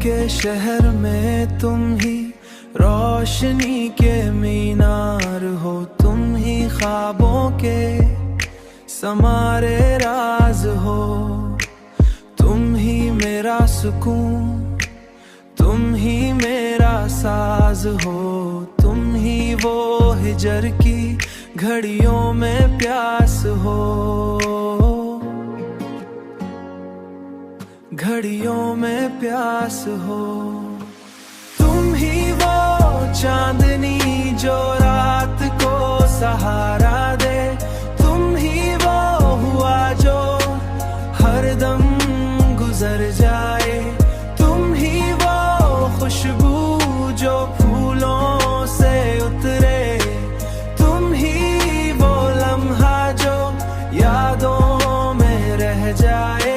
के शहर में तुम ही रोशनी के मीनार हो, तुम ही ख्वाबों के समारे राज हो। तुम ही मेरा सुकून, तुम ही मेरा साज हो। तुम ही वो हिजर की घड़ियों में प्यास हो, घड़ियों में प्यास हो। तुम ही वो चांदनी जो रात को सहारा दे, तुम ही वो हुआ जो हरदम गुजर जाए। तुम ही वो खुशबू जो फूलों से उतरे, तुम ही वो लम्हा जो यादों में रह जाए।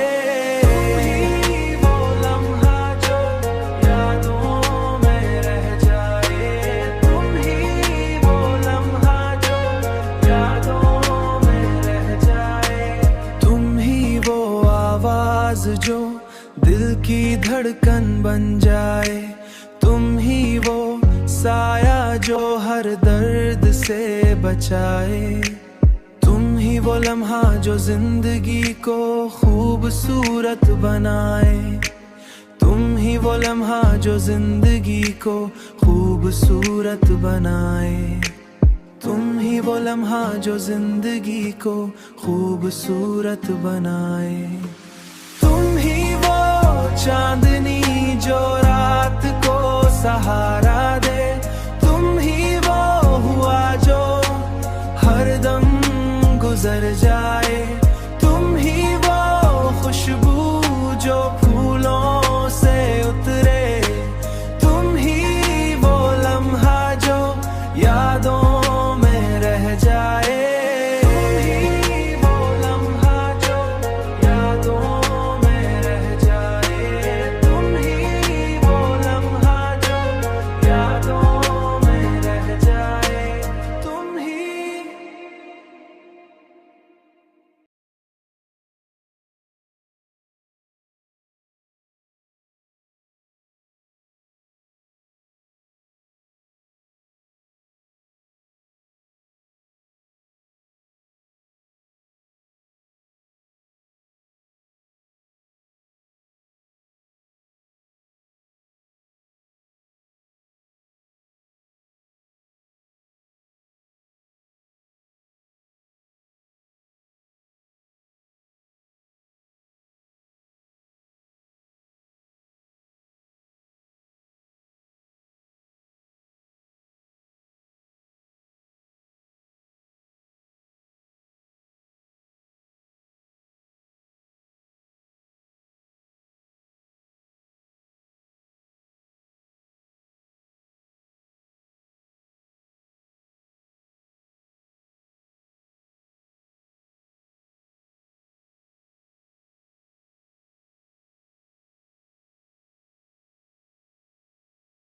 जो दिल की धड़कन बन जाए, तुम ही वो साया जो हर दर्द से बचाए। तुम ही वो लम्हा जो जिंदगी को खूबसूरत बनाए। तुम ही वो लम्हा जो जिंदगी को खूबसूरत बनाए। तुम ही वो लम्हा जो जिंदगी को खूबसूरत बनाए। तुम ही वो चांदनी जो रात को सहारा